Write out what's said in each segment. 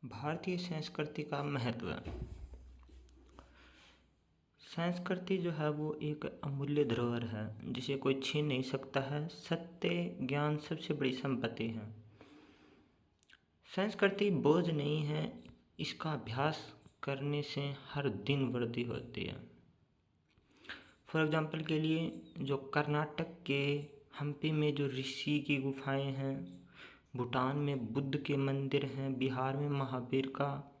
भारतीय संस्कृति का महत्व। संस्कृति जो है वो एक अमूल्य धरोहर है जिसे कोई छीन नहीं सकता है। सत्य ज्ञान सबसे बड़ी संपत्ति है। संस्कृति बोझ नहीं है, इसका अभ्यास करने से हर दिन वृद्धि होती है। फॉर एग्जाम्पल के लिए जो कर्नाटक के हम्पी में जो ऋषि की गुफाएं हैं, भूटान में बुद्ध के मंदिर हैं, बिहार में महावीर का,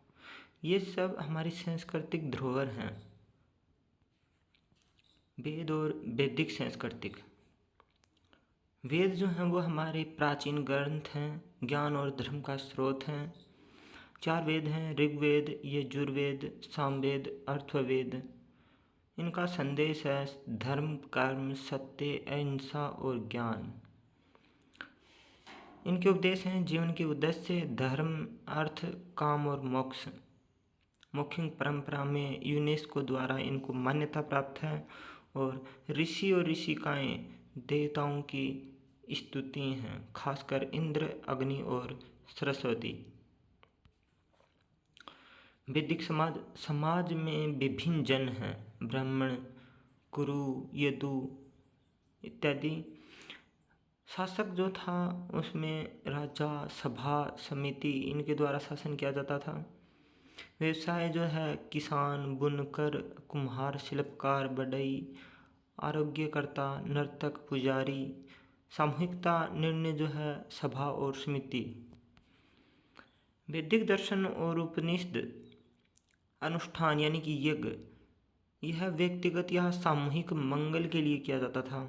ये सब हमारी सांस्कृतिक धरोहर हैं। वेद और वैदिक सांस्कृतिक। वेद जो हैं वो हमारे प्राचीन ग्रंथ हैं, ज्ञान और धर्म का स्रोत हैं। 4 वेद हैं, ऋग्वेद, यजुर्वेद, सामवेद, अथर्ववेद। इनका संदेश है धर्म, कर्म, सत्य, अहिंसा और ज्ञान। इनके उपदेश हैं जीवन के उद्देश्य, धर्म, अर्थ, काम और मोक्ष। मौखिक परंपरा में यूनेस्को द्वारा इनको मान्यता प्राप्त है और ऋषि और ऋषिकाएं देवताओं की स्तुति हैं, खासकर इंद्र, अग्नि और सरस्वती। वैदिक समाज में विभिन्न जन हैं, ब्राह्मण, कुरु, यदु इत्यादि। शासक जो था उसमें राजा, सभा, समिति इनके द्वारा शासन किया जाता था। व्यवसाय जो है किसान, बुनकर, कुम्हार, शिल्पकार, बढ़ई, आरोग्यकर्ता, नर्तक, पुजारी। सामूहिकता निर्णय जो है सभा और समिति। वैदिक दर्शन और उपनिषद अनुष्ठान यानी कि यज्ञ, यह व्यक्तिगत या सामूहिक मंगल के लिए किया जाता था।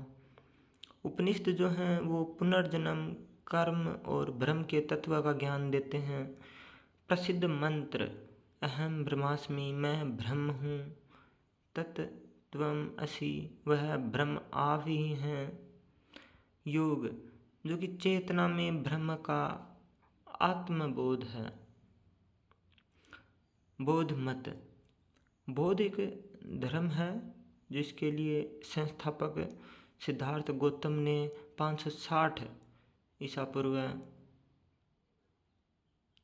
उपनिषद जो हैं वो पुनर्जन्म, कर्म और ब्रह्म के तत्व का ज्ञान देते हैं। प्रसिद्ध मंत्र अहम ब्रह्मास्मि, मैं ब्रह्म हूँ, तत्त्वम् असि, वह ब्रह्म आप ही हैं। योग जो कि चेतना में ब्रह्म का आत्मबोध है। बौद्ध मत, बौद्ध एक धर्म है जिसके लिए संस्थापक सिद्धार्थ गौतम ने 560 ईसा पूर्व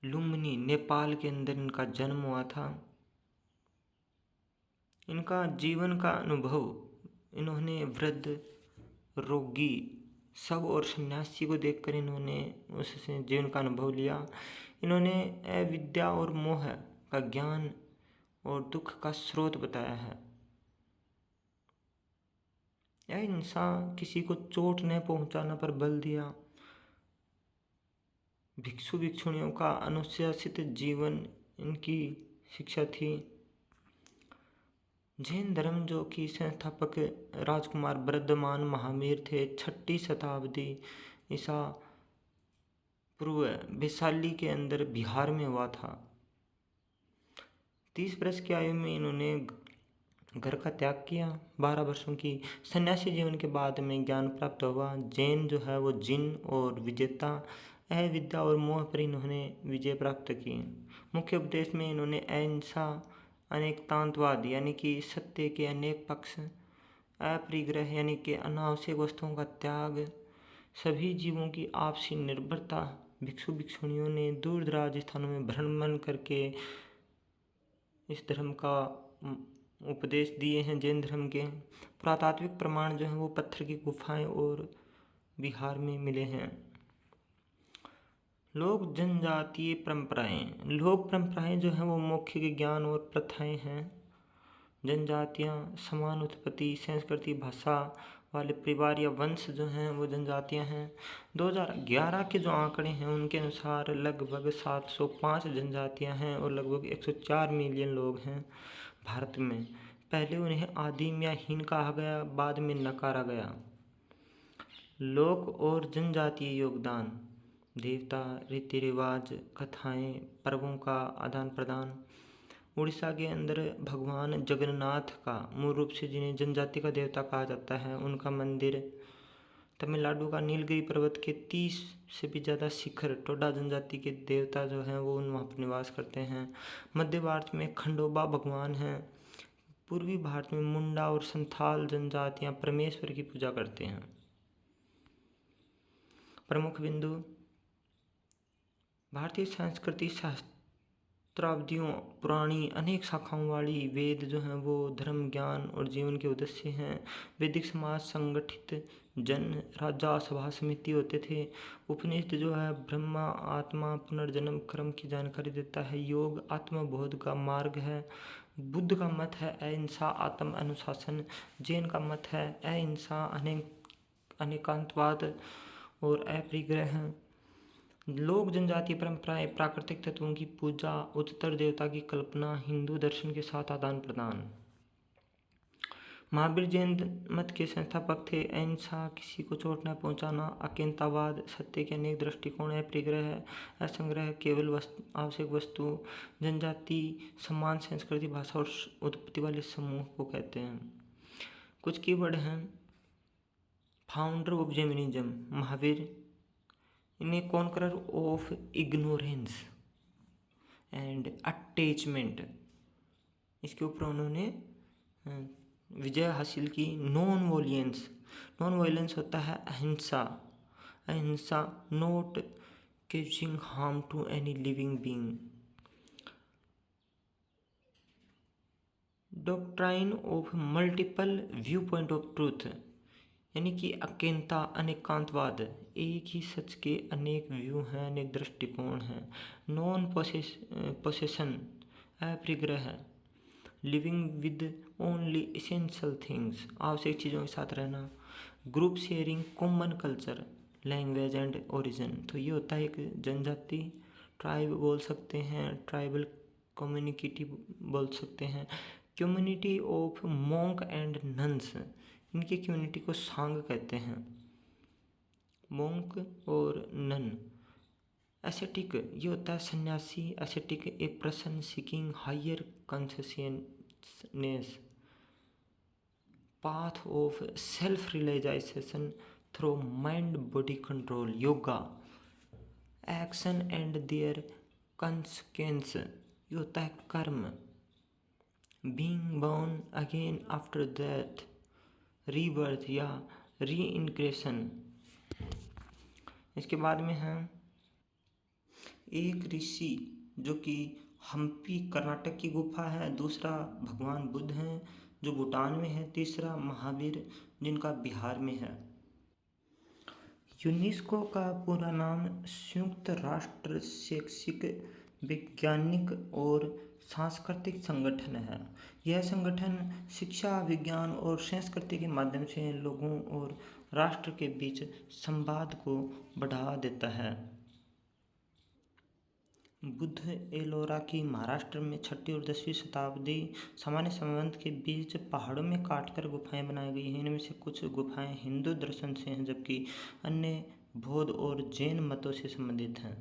लुम्बिनी, नेपाल के अंदर इनका जन्म हुआ था। इनका जीवन का अनुभव, इन्होंने वृद्ध, रोगी, सब और सन्यासी को देखकर इन्होंने उससे जीवन का अनुभव लिया। इन्होंने अविद्या और मोह का ज्ञान और दुख का स्रोत बताया है। यह इंसान किसी को चोट न पहुंचाना पर बल दिया। भिक्षु भिक्षुणियों का अनुशासित जीवन इनकी शिक्षा थी। जैन धर्म जो कि संस्थापक राजकुमार वर्धमान महावीर थे, 6ठी शताब्दी ईसा पूर्व वैशाली के अंदर बिहार में हुआ था। 30 वर्ष की आयु में इन्होंने घर का त्याग किया। 12 वर्षों की सन्यासी जीवन के बाद में ज्ञान प्राप्त हुआ। जैन जो है वो जिन और विजेता, अविद्या और मोह पर इन्होंने विजय प्राप्त की। मुख्य उपदेश में इन्होंने अहिंसा, अनेकतांतवाद यानी कि सत्य के अनेक पक्ष, अपरिग्रह यानी कि अनावश्यक वस्तुओं का त्याग, सभी जीवों की आपसी निर्भरता। भिक्षु भिक्षुणियों ने दूर दराज स्थानों में भ्रमण करके इस धर्म का उपदेश दिए हैं। जैन धर्म के पुरातात्विक प्रमाण जो हैं वो पत्थर की गुफाएं और बिहार में मिले हैं। लोक जनजातीय परंपराएं, लोक परंपराएं जो हैं वो मौखिक ज्ञान और प्रथाएं हैं। जनजातियां समान उत्पत्ति, संस्कृति, भाषा वाले परिवार या वंश जो हैं वो जनजातियां हैं। 2011 के जो आंकड़े हैं उनके अनुसार लगभग 705 जनजातियां हैं और लगभग 104 मिलियन लोग हैं भारत में। पहले उन्हें आदिम या हीन कहा गया, बाद में नकारा गया। लोक और जनजातीय योगदान, देवता, रीति रिवाज, कथाएं, पर्वों का आदान प्रदान। उड़ीसा के अंदर भगवान जगन्नाथ का, मूल रूप से जिन्हें जनजाति का देवता कहा जाता है, उनका मंदिर। तमिलनाडु का नीलगिरी पर्वत के 30 से भी ज़्यादा शिखर टोडा जनजाति के देवता जो हैं वो वहाँ पर निवास करते हैं। मध्य भारत में खंडोबा भगवान हैं। पूर्वी भारत में मुंडा और संथाल जनजातियाँ परमेश्वर की पूजा करते हैं। प्रमुख बिंदु, भारतीय संस्कृति सहस्त्राब्दियों पुरानी अनेक शाखाओं वाली वेद जो हैं वो धर्म, ज्ञान और जीवन के उद्देश्य हैं। वैदिक समाज संगठित जन, राजा, सभा, समिति होते थे। उपनिषद जो है ब्रह्मा, आत्मा, पुनर्जन्म, कर्म की जानकारी देता है। योग आत्मबोध का मार्ग है। बुद्ध का मत है अहिंसा, आत्म अनुशासन। जैन का मत है अहिंसा, अनेकांतवाद और अपरिग्रह। लोक जनजातीय परंपराएं, प्राकृतिक तत्वों की पूजा, उच्चतर देवता की कल्पना, हिंदू दर्शन के साथ आदान प्रदान। महावीर जैन मत के संस्थापक थे। अहिंसा, किसी को चोट न पहुंचाना, अकिंतावाद, सत्य के अनेक दृष्टिकोण, अपरिग्रह, असंग्रह, केवल आवश्यक वस्तु, जनजाति, सम्मान, संस्कृति, भाषा और उत्पत्ति वाले समूह को कहते हैं। कुछ कीवर्ड हैं। फाउंडर ऑफ जैनिज्म महावीर, इन्हें conqueror of ignorance and attachment, इसके ऊपर उन्होंने विजय हासिल की। नॉन वायलेंस होता है अहिंसा, not causing harm to any living being. Doctrine of multiple view point of truth, यानी कि अकेंता, अनेकांतवाद, एक ही सच के अनेक व्यू हैं, अनेक दृष्टिकोण हैं। नॉन पोसेशन, अपरिग्रह, living with only essential things, आवश्यक चीज़ों के साथ रहना। Group sharing, common culture, language and origin, तो ये होता है एक जनजाति, ट्राइब बोल सकते हैं, ट्राइबल कम्युनिटी बोल सकते हैं। Community of monk and nuns, इनकी कम्युनिटी को सांग कहते हैं, मॉन्क और नन। एसेटिक, ये होता है सन्यासी। Ascetic, a person seeking higher consciousness, path of self realization through mind body control, yoga. Action and their consequence, ये होता है karma. Being born again after death, rebirth या रीइनक्रेशन। इसके बाद में है एक ऋषि जो कि हम्पी कर्नाटक की गुफा है, दूसरा भगवान बुद्ध हैं जो भूटान में है, तीसरा महावीर जिनका बिहार में है। यूनेस्को का पूरा नाम संयुक्त राष्ट्र शैक्षिक, वैज्ञानिक और सांस्कृतिक संगठन है। यह संगठन शिक्षा, विज्ञान और संस्कृति के माध्यम से लोगों और राष्ट्र के बीच संवाद को बढ़ावा देता है। बुद्ध एलोरा की महाराष्ट्र में 6वीं और 10वीं शताब्दी सामान्य संबंध के बीच पहाड़ों में काटकर गुफाएं बनाई गई हैं। इनमें से कुछ गुफाएं हिंदू दर्शन से हैं जबकि अन्य बौद्ध और जैन मतों से संबंधित हैं।